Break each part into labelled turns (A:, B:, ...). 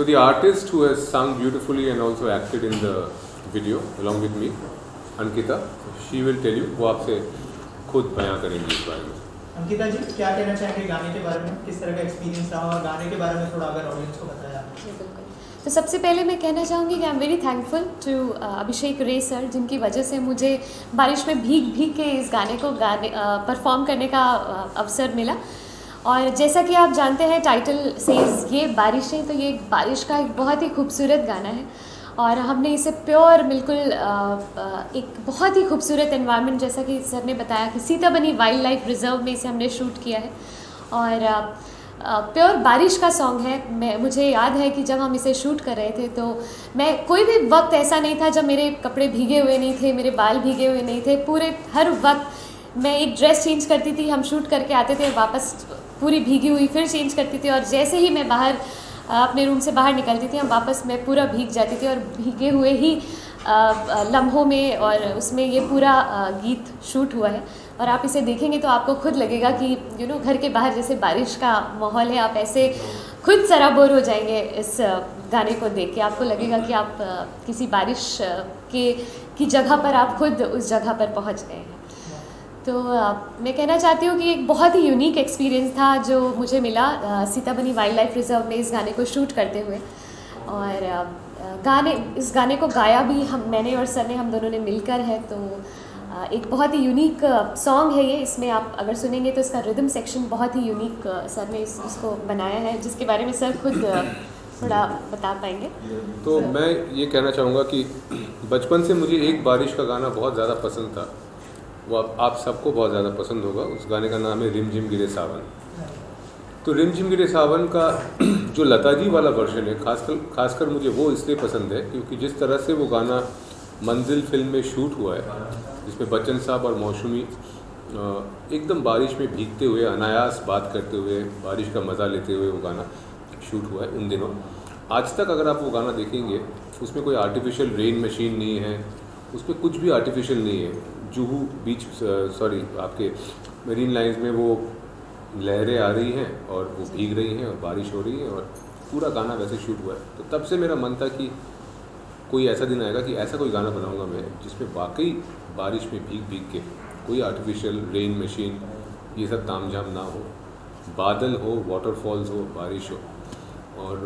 A: the artist who has sung beautifully and also acted in the video along with me, Ankita, she will tell you, वो आपसे खुद बयां करेंगी इस बारे में।
B: अंकिता जी, क्या कहना चाहेंगे गाने के बारे में, किस तरह का एक्सपीरियंस रहा और गाने के बारे में थोड़ा अगर ऑडियंस को बताया।
C: तो सबसे पहले मैं कहना चाहूँगी कि I am very thankful to Abhishek Ray sir, जिनकी वजह से मुझे बारिश में भीग भीग के इस गाने को परफॉर्म करने का अवसर मिला। और जैसा कि आप जानते हैं टाइटल सेज ये बारिशें, तो ये बारिश का एक बहुत ही खूबसूरत गाना है और हमने इसे प्योर बिल्कुल एक बहुत ही खूबसूरत एनवायरनमेंट, जैसा कि सर ने बताया कि सीताबनी वाइल्ड लाइफ रिजर्व में इसे हमने शूट किया है और प्योर बारिश का सॉन्ग है। मुझे याद है कि जब हम इसे शूट कर रहे थे तो मैं कोई भी वक्त ऐसा नहीं था जब मेरे कपड़े भीगे हुए नहीं थे, मेरे बाल भीगे हुए नहीं थे। पूरे हर वक्त मैं एक ड्रेस चेंज करती थी, हम शूट करके आते थे वापस पूरी भीगी हुई फिर चेंज करती थी और जैसे ही मैं बाहर अपने रूम से बाहर निकलती थी हम वापस मैं पूरा भीग जाती थी और भीगे हुए ही लम्हों में और उसमें ये पूरा गीत शूट हुआ है। और आप इसे देखेंगे तो आपको खुद लगेगा कि घर के बाहर जैसे बारिश का माहौल है, आप ऐसे खुद सराबोर हो जाएंगे इस गाने को देख के। आपको लगेगा कि आप किसी बारिश की जगह पर आप खुद उस जगह पर पहुंच गए हैं। तो मैं कहना चाहती हूँ कि एक बहुत ही यूनिक एक्सपीरियंस था जो मुझे मिला सीताबनी वाइल्ड लाइफ रिजर्व में इस गाने को शूट करते हुए। और इस गाने को गाया भी मैंने और सर ने, हम दोनों ने मिलकर है। तो एक बहुत ही यूनिक सॉन्ग है ये। इसमें आप अगर सुनेंगे तो इसका रिदम सेक्शन बहुत ही यूनिक सर ने इसको बनाया है, जिसके बारे में सर खुद थोड़ा बता पाएंगे।
A: तो मैं ये कहना चाहूँगा कि बचपन से मुझे एक बारिश का गाना बहुत ज़्यादा पसंद था, वो आप सबको बहुत ज़्यादा पसंद होगा। उस गाने का नाम है रिम झिम गिरे सावन। तो रिम झिम गिरे सावन का जो लता जी वाला वर्जन है, खासकर मुझे वो इसलिए पसंद है क्योंकि जिस तरह से वो गाना मंजिल फिल्म में शूट हुआ है, जिसमें बच्चन साहब और मौसमी एकदम बारिश में भीगते हुए अनायास बात करते हुए बारिश का मज़ा लेते हुए वो गाना शूट हुआ है उन दिनों। आज तक अगर आप वो गाना देखेंगे उसमें कोई आर्टिफिशियल रेन मशीन नहीं है, उसमें कुछ भी आर्टिफिशियल नहीं है। जुहू बीच आपके मरीन लाइन्स में वो लहरें आ रही हैं और वो भीग रही हैं और बारिश हो रही है और पूरा गाना वैसे शूट हुआ है। तो तब से मेरा मन था कि कोई ऐसा दिन आएगा कि ऐसा कोई गाना बनाऊंगा मैं जिसमें वाकई बारिश में भीग भीग के, कोई आर्टिफिशियल रेन मशीन ये सब तामझाम ना हो, बादल हो, वाटरफॉल्स हो, बारिश हो। और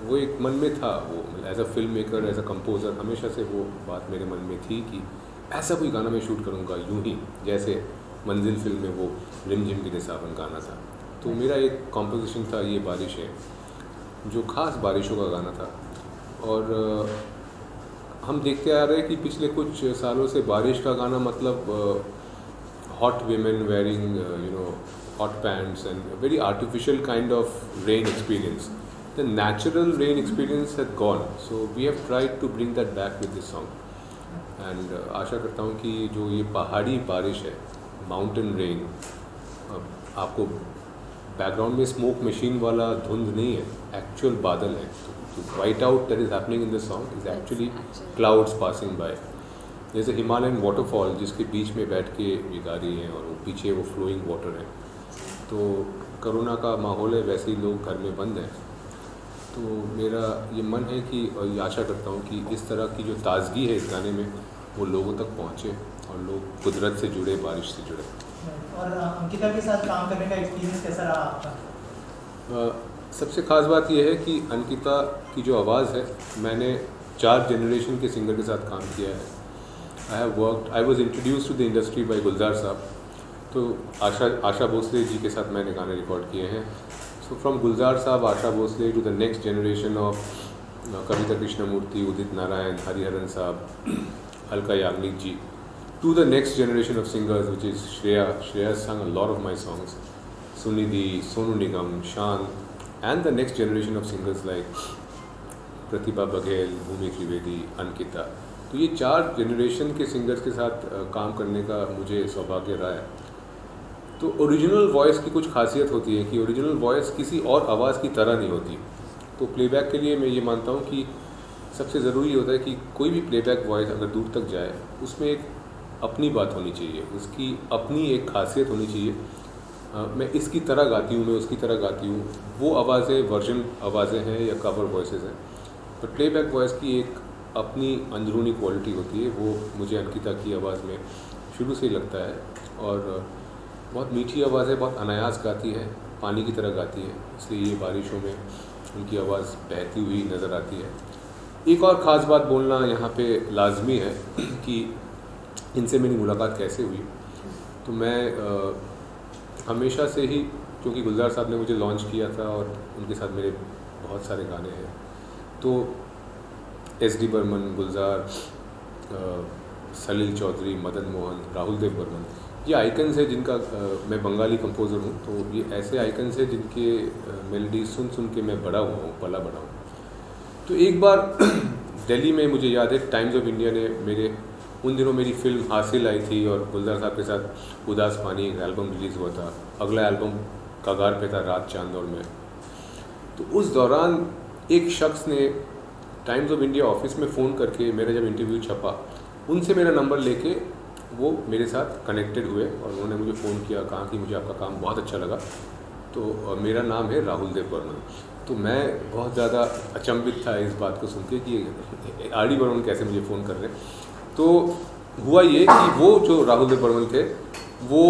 A: वो एक मन में था, वो as a film maker, as a composer हमेशा से वो बात मेरे मन में थी कि ऐसा कोई गाना मैं शूट करूँगा यूँ ही जैसे मंजिल फिल्म में वो रिम झिम गिरे सावन गाना था। तो मेरा एक कॉम्पोजिशन था ये बारिश है, जो ख़ास बारिशों का गाना था। और हम देखते आ रहे हैं कि पिछले कुछ सालों से बारिश का गाना मतलब hot women wearing hot pants and very artificial kind of rain experience. The natural rain experience had gone, so we have tried to bring that back with this song. And आशा करता हूँ कि जो ये पहाड़ी बारिश है, माउंटेन रेन, आपको बैकग्राउंड में स्मोक मशीन वाला धुंध नहीं है, एक्चुअल बादल है। तो white out that is happening in this song is actually clouds passing by, जैसे हिमालयन वाटरफॉल जिसके बीच में बैठ के ये गा रही हैं और वो पीछे वो फ्लोइंग वाटर है। तो कोरोना का माहौल है, वैसे ही लोग घर में बंद हैं। तो मेरा ये मन है कि और ये आशा करता हूँ कि इस तरह की जो ताजगी है इस गाने में वो लोगों तक पहुँचे और लोग कुदरत से जुड़े, बारिश से जुड़े।
B: और अंकिता के साथ काम करने का एक्सपीरियंस कैसा रहा आपका?
A: सबसे ख़ास बात यह है कि अंकिता की जो आवाज़ है, मैंने 4 जनरेशन के सिंगर के साथ काम किया है। I was introduce to the industry by Gulzar sahab. तो आशा भोसले जी के साथ मैंने गाने रिकॉर्ड किए हैं। सो from Gulzar sahab, Asha Bhosle to the next generation of Kavita Krishnamurthy, Udit Narayan, Hariharan sahab, Alka Yagnik ji, to the next generation of singers, which is Shreya. Shreya has sung a lot of my songs. Sunidhi, Sonu Nigam, Shan, and the next generation of singers like Pratibha Baghel, Bhumi Trivedi, Ankita. तो ये 4 generation के singers के साथ काम करने का मुझे सौभाग्य रहा है। तो ओरिजिनल वॉइस की कुछ खासियत होती है कि ओरिजिनल वॉइस किसी और आवाज़ की तरह नहीं होती। तो प्लेबैक के लिए मैं ये मानता हूँ कि सबसे ज़रूरी होता है कि कोई भी प्लेबैक वॉइस अगर दूर तक जाए उसमें एक अपनी बात होनी चाहिए, उसकी अपनी एक खासियत होनी चाहिए मैं इसकी तरह गाती हूँ, मैं उसकी तरह गाती हूँ, वो आवाज़ें वर्जन आवाज़ें हैं या कवर वॉइसेस हैं, पर प्लेबैक वॉइस की एक अपनी अंदरूनी क्वालिटी होती है, वो मुझे अंकिता की आवाज़ में शुरू से ही लगता है। और बहुत मीठी आवाज़ है, बहुत अनायास गाती है, पानी की तरह गाती है, इसलिए ये बारिशों में उनकी आवाज़ बहती हुई नज़र आती है। एक और ख़ास बात बोलना यहाँ पे लाजमी है कि इनसे मेरी मुलाकात कैसे हुई। तो मैं हमेशा से ही, क्योंकि गुलजार साहब ने मुझे लॉन्च किया था और उनके साथ मेरे बहुत सारे गाने हैं, तो एस.डी. बर्मन, गुलजार, सलील चौधरी, मदन मोहन, राहुल देव बर्मन, ये आइकन्स हैं जिनका मैं बंगाली कंपोज़र हूँ, तो ये ऐसे आइकन्स हैं जिनके मेलोडी सुन सुन के मैं बड़ा हुआ हूँ, पला बड़ा हूँ। तो एक बार दिल्ली में मुझे याद है टाइम्स ऑफ इंडिया ने उन दिनों मेरी फिल्म हासिल आई थी और गुलजार साहब के साथ उदास पानी एक एल्बम रिलीज़ हुआ था, अगला एल्बम कगार पे था रात चांद और मैं। तो उस दौरान एक शख्स ने टाइम्स ऑफ इंडिया ऑफिस में फ़ोन करके, मेरा जब इंटरव्यू छपा, उनसे मेरा नंबर लेके वो मेरे साथ कनेक्टेड हुए और उन्होंने मुझे फ़ोन किया, कहा कि मुझे आपका काम बहुत अच्छा लगा, तो मेरा नाम है राहुल देव बर्मन। तो मैं बहुत ज़्यादा अचंभित था इस बात को सुन के कि आर.डी. बर्मन कैसे मुझे फ़ोन कर रहे हैं। तो हुआ ये कि वो जो राहुल देव बर्मन थे, वो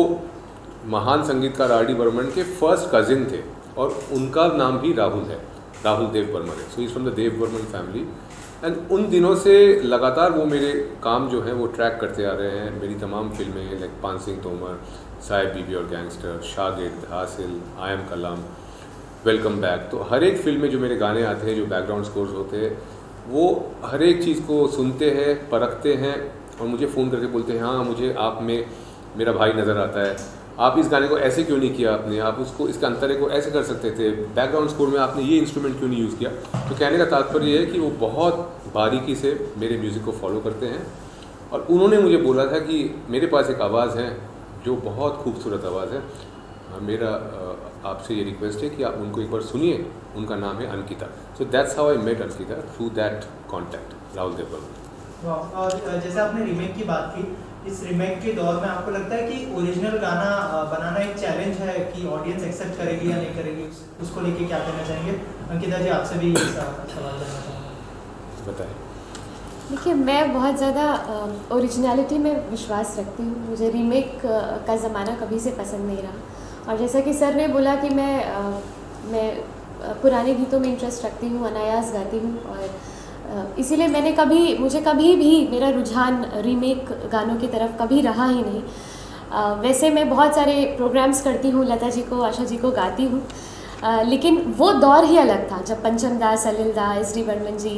A: महान संगीतकार आर.डी. बर्मन के फर्स्ट कज़िन थे और उनका नाम भी राहुल है, राहुल देव बर्मन है। So is from the Dev Burman family. And उन दिनों से लगातार वो मेरे काम जो हैं वो ट्रैक करते आ रहे हैं। मेरी तमाम फिल्में लाइक पान सिंह तोमर, साहिब बीबी और गैंगस्टर, शागिर्द, हासिल, I am Kalam, welcome back, तो हर एक फिल्म में जो मेरे गाने आते हैं, जो बैकग्राउंड स्कोर्स होते हैं, वो हर एक चीज़ को सुनते हैं, परखते हैं और मुझे फ़ोन करके बोलते हैं, हाँ मुझे आप में मेरा भाई नज़र आता है, आप इस गाने को ऐसे क्यों नहीं किया आपने, आप उसको इसका अंतरे को ऐसे कर सकते थे, बैकग्राउंड स्कोर में आपने ये इंस्ट्रूमेंट क्यों नहीं यूज़ किया। तो कहने का तात्पर्य ये है कि वो बहुत बारीकी से मेरे म्यूज़िक को फॉलो करते हैं और उन्होंने मुझे बोला था कि मेरे पास एक आवाज़ है जो बहुत खूबसूरत आवाज़ है, मेरा आपसे ये रिक्वेस्ट है कि आप उनको एक बार सुनिए, उनका नाम है Ankita. So that's how I met Ankita, through that contact, Rahul Dev Burman.
B: और जैसे आपने रीमेक की बात की, इस रीमेक के दौर में आपको लगता है कि ओरिजिनल गाना बनाना एक चैलेंज है कि ऑडियंस एक्सेप्ट करेगी या नहीं करेगी, उसको लेके क्या कहना चाहेंगे? अंकिता जी, आपसे भी सवाल करना चाहूँगा,
A: बताएं।
C: देखिए, मैं बहुत ज़्यादा ओरिजिनलिटी में विश्वास रखती हूँ, मुझे रीमेक का ज़माना कभी से पसंद नहीं रहा। और जैसा कि सर ने बोला कि मैं पुराने गीतों में इंटरेस्ट रखती हूँ, अनायास गाती हूँ और इसीलिए मुझे कभी भी मेरा रुझान रीमेक गानों की तरफ कभी रहा ही नहीं। वैसे मैं बहुत सारे प्रोग्राम्स करती हूँ, लता जी को, आशा जी को गाती हूँ, लेकिन वो दौर ही अलग था जब पंचम दा, सलिल दा, एस.डी. बर्मन जी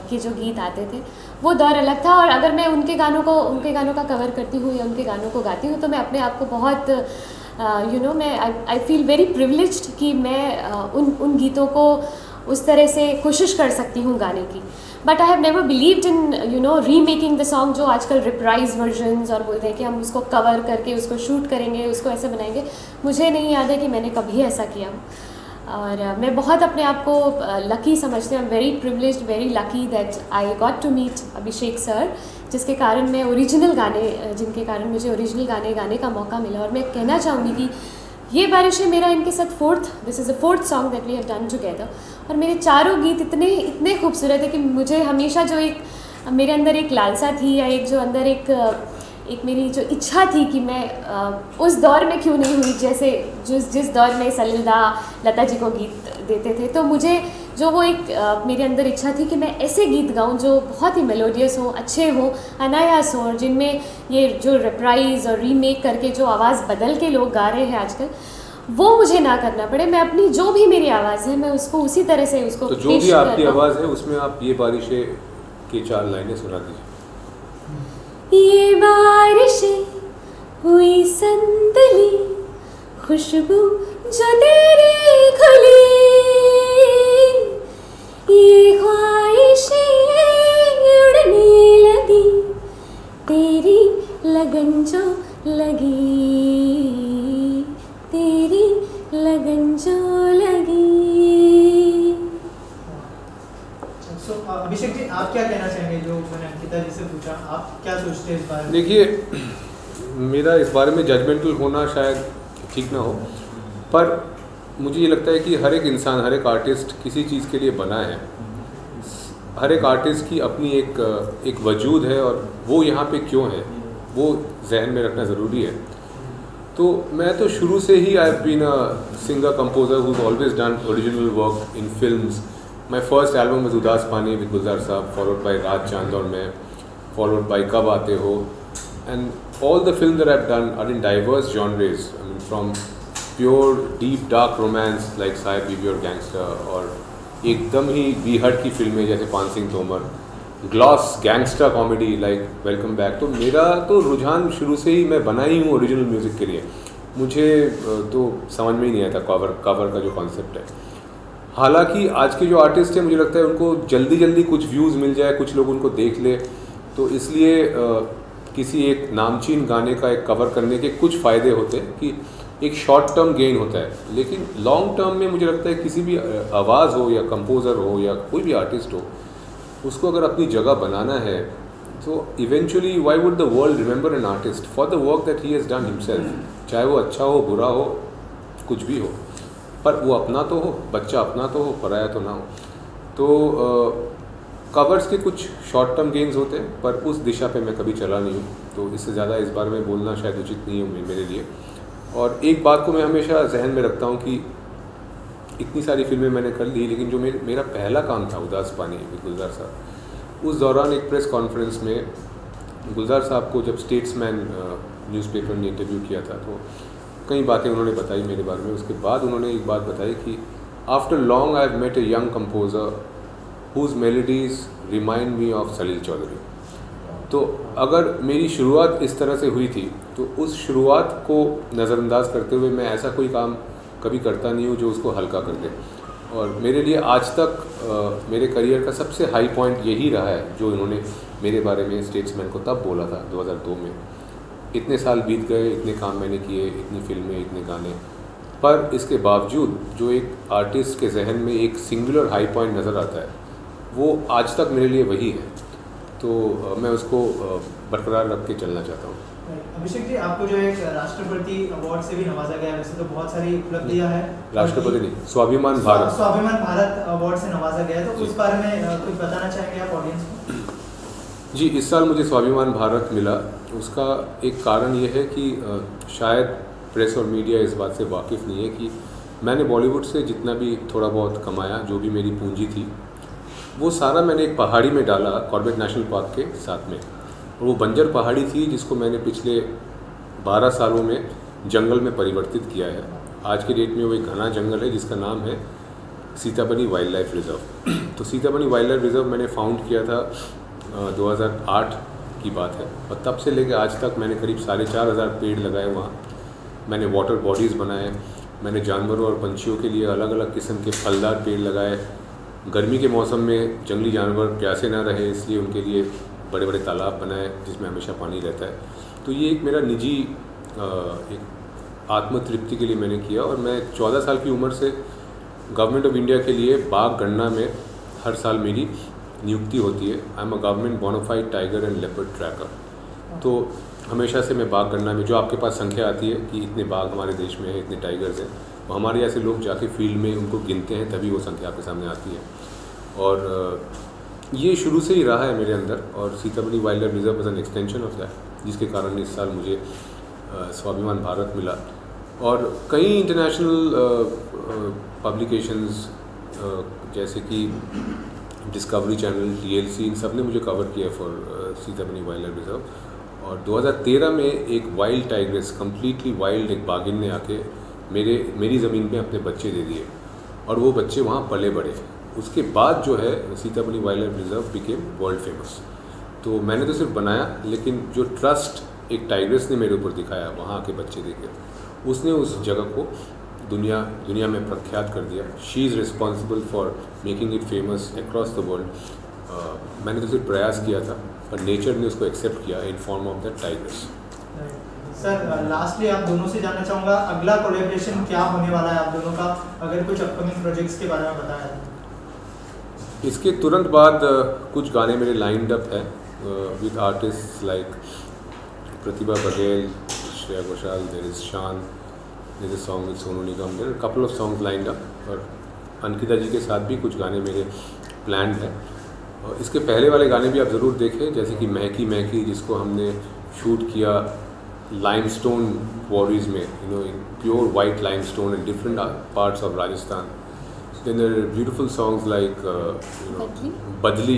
C: के जो गीत आते थे, वो दौर अलग था। और अगर मैं उनके गानों का कवर करती हूँ या उनके गानों को गाती हूँ तो मैं अपने आप को बहुत मैं आई फील वेरी प्रिविलेज्ड कि मैं उन गीतों को उस तरह से कोशिश कर सकती हूँ गाने की। But I have never believed in remaking the song, जो आजकल रिप्राइज वर्जन्स और बोलते हैं कि हम उसको कवर करके उसको शूट करेंगे, उसको ऐसे बनाएंगे। मुझे नहीं याद है कि मैंने कभी ऐसा किया हो और मैं बहुत अपने आप को लकी समझती हूँ। I am very privileged, very lucky that I got to meet Abhishek sir, जिनके कारण मुझे ओरिजिनल गाने गाने का मौका मिला। और मैं कहना चाहूँगी कि ये बारिश है मेरा इनके साथ this is the fourth song that we have done together. और मेरे चारों गीत इतने खूबसूरत है कि मुझे हमेशा जो मेरे अंदर एक लालसा थी या एक जो अंदर एक मेरी जो इच्छा थी कि मैं उस दौर में क्यों नहीं हुई जैसे जिस दौर में सलिल दा, लता जी को गीत देते थे, तो मुझे जो वो मेरे अंदर इच्छा थी कि मैं ऐसे गीत गाऊं जो बहुत ही मेलोडियस हों, अच्छे हों, अनायास हों, और जिनमें ये जो रिप्राइज और रीमेक करके जो आवाज़ बदल के लोग गा रहे हैं आजकल, वो मुझे ना करना पड़े। मैं अपनी जो भी मेरी आवाज़ है मैं उसको उसी तरह से उसको
A: तो जो भी आपकी आवाज़ है उसमें आप ये बारिशें की 4 लाइनें सुना दीजिए।
C: ये बारिशें हुई संदली, खुशबू जो तेरी खुली, ये ख्वाहिशें उड़ने लगी, तेरी लगन जो लगी, तेरी लगन जो लगी।
B: अभिषेक जी, आप क्या कहना चाहेंगे जो मैंने अंकिता जी से पूछा, आप क्या सोचते हैं इस बारे में?
A: देखिए, मेरा इस बारे में जजमेंटल होना शायद ठीक ना हो, पर मुझे ये लगता है कि हर एक इंसान, हर एक आर्टिस्ट किसी चीज़ के लिए बना है। हर एक आर्टिस्ट की अपनी एक वजूद है और वो यहाँ पे क्यों है वो जहन में रखना ज़रूरी है। तो मैं तो शुरू से ही I have been a singer composer who always done original work in films. My first album was Udaas Paani with गुलजार साहब, फॉलोड बाय रात चांद और मैं, फॉलोड बाय कब आते हो, and all the films that I've done are in diverse genres. I mean, from pure deep dark romance like Sahib Bibi और Gangster, और एकदम ही बीहड़ की फिल्में जैसे पान Singh Tomar, gloss gangster comedy like welcome back. तो मेरा तो रुझान शुरू से ही, मैं बना ही हूँ ओरिजिनल म्यूज़िक के लिए। मुझे तो समझ में ही नहीं आता कवर का जो कॉन्सेप्ट है। हालांकि आज के जो आर्टिस्ट हैं मुझे लगता है उनको जल्दी जल्दी कुछ व्यूज़ मिल जाए, कुछ लोग उनको देख ले, तो इसलिए किसी एक नामचीन गाने का एक कवर करने के कुछ फ़ायदे होते हैं कि एक शॉर्ट टर्म गेन होता है, लेकिन लॉन्ग टर्म में मुझे लगता है किसी भी आवाज़ हो या कंपोज़र हो या कोई भी आर्टिस्ट हो, उसको अगर अपनी जगह बनाना है तो eventually why would the world remember an artist for the work that he has done himself, चाहे वो अच्छा हो बुरा हो कुछ भी हो, पर वो अपना तो हो, बच्चा अपना तो हो, पराया तो ना हो। तो कवर्स के कुछ शॉर्ट टर्म गेन्स होते हैं, पर उस दिशा पे मैं कभी चला नहीं हूँ, तो इससे ज़्यादा इस बारे में बोलना शायद उचित नहीं है मेरे लिए। और एक बात को मैं हमेशा जहन में रखता हूँ कि इतनी सारी फिल्में मैंने कर ली, लेकिन जो मेरा पहला काम था उदास पानी विद गुलजार साहब, उस दौरान एक प्रेस कॉन्फ्रेंस में गुलजार साहब को जब स्टेट्समैन न्यूज़पेपर ने इंटरव्यू किया था, तो कई बातें उन्होंने बताई मेरे बारे में। उसके बाद उन्होंने एक बात बताई कि after long I have met a young composer whose melodies remind me of Salil Chowdhury. तो अगर मेरी शुरुआत इस तरह से हुई थी, तो उस शुरुआत को नज़रअंदाज करते हुए मैं ऐसा कोई काम कभी करता नहीं हूँ जो उसको हल्का कर दे। और मेरे लिए आज तक मेरे करियर का सबसे हाई पॉइंट यही रहा है जो इन्होंने मेरे बारे में स्टेट्समैन को तब बोला था 2002 में। इतने साल बीत गए, इतने काम मैंने किए, इतनी फिल्में, इतने गाने, पर इसके बावजूद जो एक आर्टिस्ट के जहन में एक सिंगुलर हाई पॉइंट नज़र आता है, वो आज तक मेरे लिए वही है। तो मैं उसको बरकरार रख के चलना चाहता हूँ।
B: अभिषेक जी, आपको जो एक राष्ट्रपति अवार्ड से भी नवाजा गया है, वैसे तो बहुत सारी उपलब्धियां हैं।
A: राष्ट्रपति नहीं, स्वाभिमान भारत
B: अवार्ड से नवाजा गया है, तो उस बारे में कुछ बताना चाहेंगे आप ऑडियंस को?
A: जी, इस साल मुझे स्वाभिमान भारत मिला। उसका एक कारण ये है कि शायद प्रेस और मीडिया इस बात से वाकिफ़ नहीं है कि मैंने बॉलीवुड से जितना भी थोड़ा बहुत कमाया, जो भी मेरी पूंजी थी, वो सारा मैंने एक पहाड़ी में डाला कॉर्बेट नेशनल पार्क के साथ में। और वो बंजर पहाड़ी थी जिसको मैंने पिछले 12 सालों में जंगल में परिवर्तित किया है। आज के डेट में वो एक घना जंगल है जिसका नाम है सीताबनी वाइल्ड लाइफ रिज़र्व। तो सीताबनी वाइल्ड लाइफ रिज़र्व मैंने फाउंड किया था 2008 की बात है, और तब से लेकर आज तक मैंने करीब 4500 पेड़ लगाए वहाँ। मैंने वाटर बॉडीज़ बनाए, मैंने जानवरों और पंछियों के लिए अलग अलग किस्म के फलदार पेड़ लगाए। गर्मी के मौसम में जंगली जानवर प्यासे ना रहे इसलिए उनके लिए बड़े बड़े तालाब बनाए जिसमें हमेशा पानी रहता है। तो ये एक मेरा निजी एक आत्मतृप्ति के लिए मैंने किया। और मैं 14 साल की उम्र से गवर्नमेंट ऑफ इंडिया के लिए बाघ गणना में हर साल मेरी नियुक्ति होती है। I am a government bona fide tiger and leopard tracker. तो हमेशा से मैं बाघ गणना में, जो आपके पास संख्या आती है कि इतने बाघ हमारे देश में है, इतने टाइगर्स हैं, हमारे ऐसे लोग जाके फील्ड में उनको गिनते हैं, तभी वो संख्या आपके सामने आती है। और ये शुरू से ही रहा है मेरे अंदर। और Sitabani wild life reserve is an extension of that, जिसके कारण इस साल मुझे स्वाभिमान भारत मिला। और कई इंटरनेशनल पब्लिकेशंस जैसे कि डिस्कवरी चैनल, TLC, इन सब ने मुझे कवर किया for Sitabani wild life reserve. और 2013 में एक वाइल्ड टाइग्रेस, कम्प्लीटली वाइल्ड एक बाघिन ने आके मेरी ज़मीन पे अपने बच्चे दे दिए, और वो बच्चे वहाँ पले बड़े। उसके बाद जो है Sitabani wild life reserve became world famous. तो मैंने तो सिर्फ बनाया, लेकिन जो ट्रस्ट एक टाइग्रेस ने मेरे ऊपर दिखाया वहाँ के बच्चे देखे, उसने उस जगह को दुनिया में प्रख्यात कर दिया। She is responsible for making it famous across the world. मैंने तो सिर्फ प्रयास किया था, पर नेचर ने उसको एक्सेप्ट किया in form of that tigress.
B: Sir, lastly आप दोनों से जानना चाहूँगा, अगला कोलैबोरेशन क्या होने वाला है आप दोनों का? अगर कुछ अपकमिंग प्रोजेक्ट्स के बारे में बताया।
A: इसके तुरंत बाद कुछ गाने मेरे लाइंड अप है with artist like Pratibha Baghel, Shreya Ghoshal, there is Shaan, जैसे song with Sonu Nigam, there couple of songs lined up, और अंकिता जी के साथ भी कुछ गाने मेरे प्लान है। और इसके पहले वाले गाने भी आप ज़रूर देखें, जैसे कि महकी महकी, जिसको हमने शूट किया लाइमस्टोन क्वारीज में, pure white limestone in different parts of Rajasthan. Then there are beautiful songs like Badli,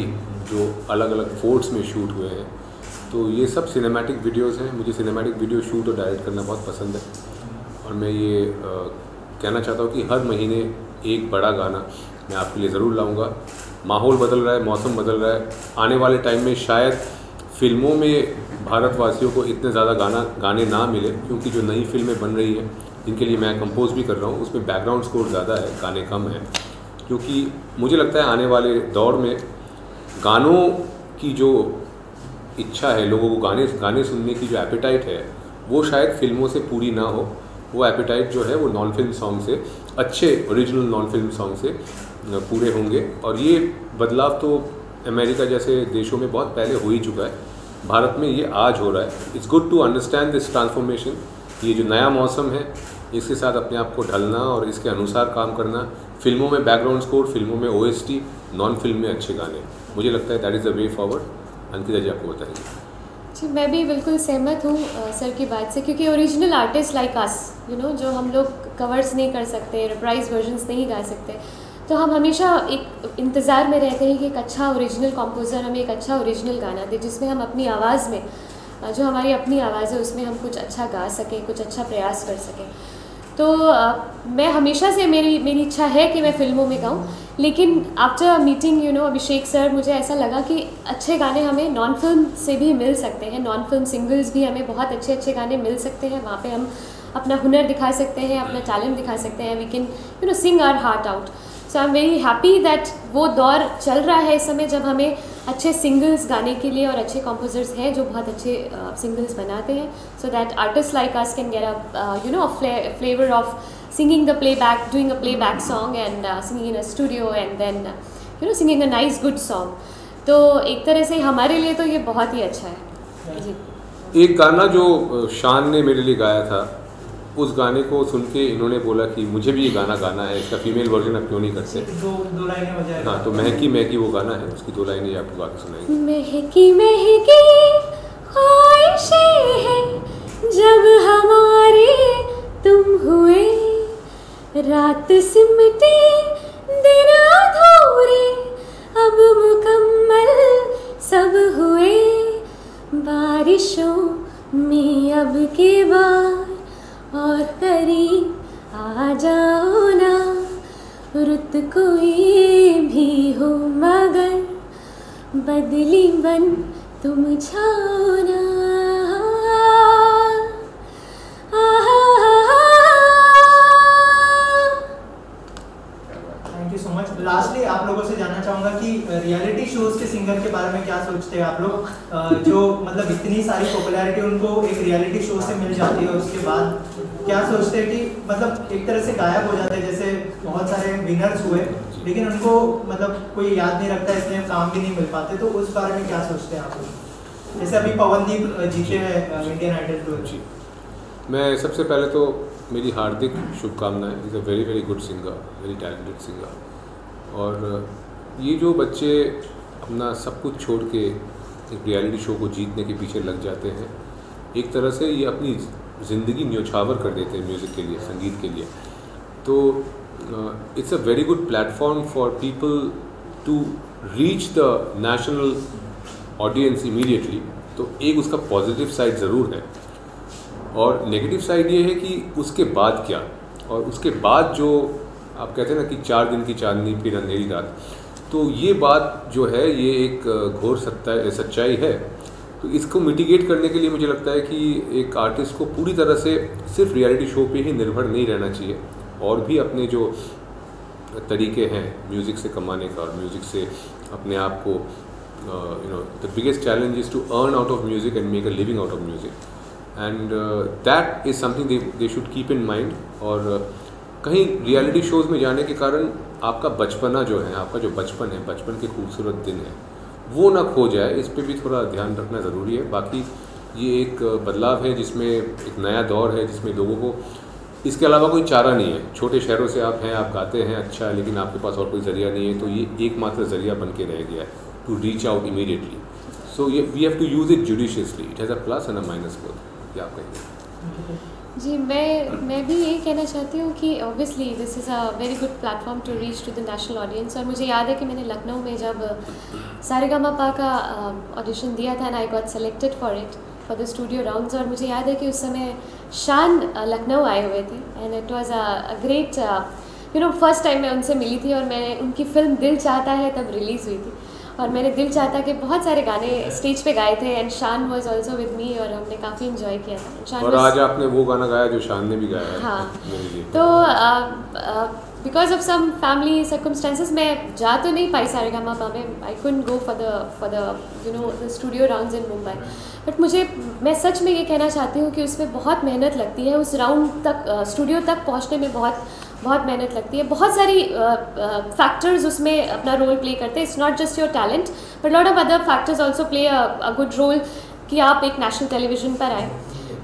A: जो अलग अलग फोर्ट्स में शूट हुए हैं। तो ये सब सिनेमैटिक वीडियोस हैं। मुझे सिनेमैटिक वीडियो शूट और डायरेक्ट करना बहुत पसंद है, और मैं ये कहना चाहता हूँ कि हर महीने एक बड़ा गाना मैं आपके लिए ज़रूर लाऊंगा। माहौल बदल रहा है, मौसम बदल रहा है, आने वाले टाइम में शायद फिल्मों में भारतवासियों को इतने ज़्यादा गाने ना मिले, क्योंकि जो नई फिल्में बन रही हैं जिनके लिए मैं कंपोज भी कर रहा हूँ, उसमें बैकग्राउंड स्कोर ज़्यादा है, गाने कम हैं। क्योंकि मुझे लगता है आने वाले दौर में गानों की जो इच्छा है, लोगों को गाने सुनने की जो एपेटाइट है, वो शायद फिल्मों से पूरी ना हो। वो एपेटाइट जो है वो नॉन फिल्म सॉन्ग से, अच्छे ओरिजिनल नॉन फिल्म सॉन्ग से पूरे होंगे। और ये बदलाव तो अमेरिका जैसे देशों में बहुत पहले हो ही चुका है, भारत में ये आज हो रहा है। It's good to understand this transformation. ये जो नया मौसम है, इसके साथ अपने आप को ढलना और इसके अनुसार काम करना। फिल्मों में बैकग्राउंड स्कोर, फिल्मों में OST, नॉन फिल्म में अच्छे गाने, मुझे लगता है that is the way forward. Ankita ji आपको बताएंगे।
C: जी, मैं भी बिल्कुल सहमत हूँ सर की बात से, क्योंकि ओरिजिनल आर्टिस्ट लाइक अस, जो हम लोग कवर्स नहीं कर सकते, रिप्राइज वर्जन्स नहीं गा सकते, तो हम हमेशा एक इंतज़ार में रहते हैं कि एक अच्छा ओरिजिनल कंपोज़र हमें एक अच्छा ओरिजिनल गाना दे, जिसमें हम अपनी आवाज़ में, जो हमारी अपनी आवाज़ है, उसमें हम कुछ अच्छा गा सकें, कुछ अच्छा प्रयास कर सकें। तो मैं हमेशा से मेरी इच्छा है कि मैं फ़िल्मों में गाऊँ, लेकिन आफ्टर मीटिंग अभिषेक सर, मुझे ऐसा लगा कि अच्छे गाने हमें नॉन फिल्म से भी मिल सकते हैं, नॉन फिल्म सिंगल्स भी हमें बहुत अच्छे अच्छे गाने मिल सकते हैं। वहाँ पे हम अपना हुनर दिखा सकते हैं, अपना टैलेंट दिखा सकते हैं। We can sing our heart out. So I am very happy that वो दौर चल रहा है इस समय, जब हमें अच्छे सिंगल्स गाने के लिए, और अच्छे कंपोजर्स हैं जो बहुत अच्छे सिंगल्स बनाते हैं, so that artist like us can get a flavour of singing the playback, doing a playback song and singing in a studio and then singing a nice good song. तो एक तरह से हमारे लिए तो ये बहुत ही अच्छा है जी।
A: एक गाना जो शान ने मेरे लिए गाया था, उस गाने को सुन के इन्होंने बोला कि मुझे भी ये गाना गाना है, इसका फीमेल वर्जन आप क्यों नहीं करते?
B: दो लाइनें हो जाएगा।
A: हाँ, तो महकी महकी वो गाना है, उसकी 2 लाइनें आपको गा के सुनाएंगे।
C: महकी महकी ख्वाहिशें हैं जब हमारे तुम हुए, रात सिमटे दिन अधूरे, अब मुकम्मल सब हुए, बारिशों में अब के बार और करीब आ जाओ ना, रुत कोई भी हो मगर बदली बन तुम छाओ ना।
B: लास्टली आप लोगों से जानना चाहूँगा कि रियलिटी शोज के सिंगर के बारे में क्या सोचते हैं आप लोग, जो मतलब इतनी सारी पॉपुलैरिटी उनको एक रियलिटी शो से मिल जाती है, उसके बाद क्या सोचते हैं कि मतलब एक तरह से गायब हो जाते हैं? जैसे बहुत सारे विनर्स हुए लेकिन उनको मतलब कोई याद नहीं रखता, इसलिए काम भी नहीं मिल पाते, तो उस बारे में क्या सोचते हैं आप लोग? जैसे अभी पवनदीप जीते हैं इंडियन आइडल टूर।
A: मैं सबसे पहले तो मेरी हार्दिक शुभकामनाएं। Is a very very good singer, very talented singer. और ये जो बच्चे अपना सब कुछ छोड़ के एक रियलिटी शो को जीतने के पीछे लग जाते हैं, एक तरह से ये अपनी ज़िंदगी न्योछावर कर देते हैं म्यूज़िक के लिए, संगीत के लिए। तो it's a very good platform for people to reach the national audience immediately. तो एक उसका पॉजिटिव साइड ज़रूर है, और नेगेटिव साइड ये है कि उसके बाद क्या, और उसके बाद जो आप कहते हैं ना कि 4 दिन की चांदनी फिर अंधेरी रात, तो ये बात जो है ये एक घोर सच्चाई है। तो इसको मिटिगेट करने के लिए मुझे लगता है कि एक आर्टिस्ट को पूरी तरह से सिर्फ रियलिटी शो पे ही निर्भर नहीं रहना चाहिए, और भी अपने जो तरीके हैं म्यूज़िक से कमाने का और म्यूज़िक से अपने आप को the biggest challenge is to earn out of music and make a living out of music, and that is something they should keep in mind. और कहीं रियलिटी शोज़ में जाने के कारण आपका बचपना जो है, आपका जो बचपन है, बचपन के खूबसूरत दिन है, वो ना खो जाए, इस पे भी थोड़ा ध्यान रखना ज़रूरी है। बाकी ये एक बदलाव है जिसमें एक नया दौर है, जिसमें लोगों को इसके अलावा कोई चारा नहीं है। छोटे शहरों से आप हैं, आप गाते हैं अच्छा है, लेकिन आपके पास और कोई ज़रिया नहीं है, तो ये एकमात्र ज़रिया बन के रह गया है to reach out immediately. So we have to use it judiciously, it has a plus and a minus both. क्या आप कहेंगे?
C: जी, मैं भी यही कहना चाहती हूँ कि obviously this is a very good platform to reach to the national audience. और मुझे याद है कि मैंने लखनऊ में जब सारेगामापा का ऑडिशन दिया था and I got selected for it for the studio rounds. और मुझे याद है कि उस समय शान लखनऊ आए हुए थे and it was a great first time मैं उनसे मिली थी। और मैंने उनकी फ़िल्म दिल चाहता है तब रिलीज़ हुई थी और मैंने दिल चाहता के बहुत सारे गाने स्टेज पे गाए थे एंड शान वाज आल्सो विद मी और हमने काफ़ी इन्जॉय किया था। शान
A: और आज आपने वो गाना गाया जो शान ने भी गाया है।
C: हाँ, तो because of some family circumstances मैं जा तो नहीं पाई सारेगामापा में। I couldn't go for the studio rounds in Mumbai. But मैं सच में ये कहना चाहती हूँ कि उसमें बहुत मेहनत लगती है, उस राउंड तक स्टूडियो तक पहुँचने में बहुत मेहनत लगती है। बहुत सारी फैक्टर्स उसमें अपना रोल प्ले करते हैं। It's not just your talent but lot of other factors also play a good role कि आप एक नेशनल टेलीविज़न पर आए।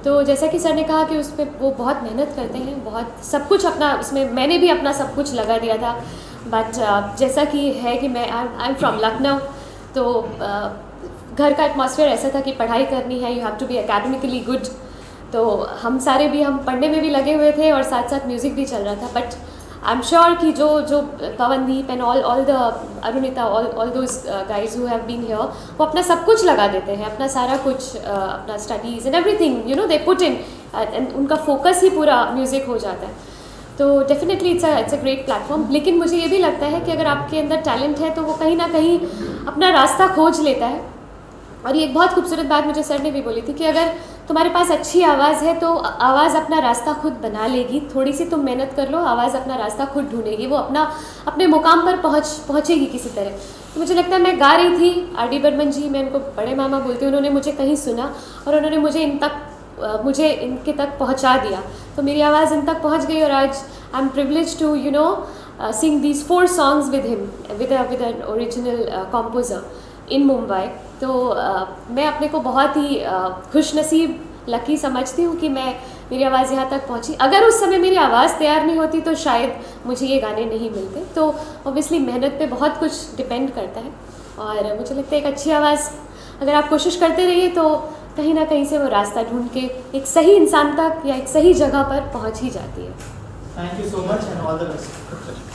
C: तो जैसा कि सर ने कहा कि उसमें वो बहुत मेहनत करते हैं, बहुत सब कुछ अपना उसमें मैंने भी अपना सब कुछ लगा दिया था। बट जैसा कि है कि मैं आई एम फ्रॉम लखनऊ, तो घर का एटमॉस्फेयर ऐसा था कि पढ़ाई करनी है, you have to be academically good. तो हम सारे भी हम पढ़ने में भी लगे हुए थे और साथ साथ म्यूज़िक भी चल रहा था। बट आई एम श्योर कि जो Pawandeep and all the Arunita all those guys who have been here, वो अपना सब कुछ लगा देते हैं, अपना सारा कुछ अपना studies and everything they put in and उनका फोकस ही पूरा म्यूज़िक हो जाता है। तो definitely it's a great platform. लेकिन मुझे ये भी लगता है कि अगर आपके अंदर टैलेंट है तो वो कहीं ना कहीं अपना रास्ता खोज लेता है। और ये एक बहुत खूबसूरत बात मुझे सर ने भी बोली थी कि अगर तुम्हारे पास अच्छी आवाज़ है तो आवाज़ अपना रास्ता खुद बना लेगी। थोड़ी सी तुम मेहनत कर लो, आवाज़ अपना रास्ता खुद ढूंढेगी, वो अपने मुकाम पर पहुँचेगी किसी तरह। तो मुझे लगता है मैं गा रही थी, R.D. बर्मन जी, मैं उनको बड़े मामा बोलती हूँ, उन्होंने मुझे कहीं सुना और उन्होंने मुझे इनके तक पहुँचा दिया। तो मेरी आवाज़ इन तक पहुँच गई और आज I am privilege to sing these 4 songs with him, with an original composer in Mumbai। तो मैं अपने को बहुत ही खुशनसीब लकी समझती हूँ कि मेरी आवाज़ यहाँ तक पहुँची। अगर उस समय मेरी आवाज़ तैयार नहीं होती तो शायद मुझे ये गाने नहीं मिलते। तो ऑब्वियसली मेहनत पे बहुत कुछ डिपेंड करता है और मुझे लगता है एक अच्छी आवाज़ अगर आप कोशिश करते रहिए तो कहीं ना कहीं से वो रास्ता ढूंढ के एक सही इंसान तक या एक सही जगह पर पहुँच ही जाती है।
B: Thank you so much and all the best.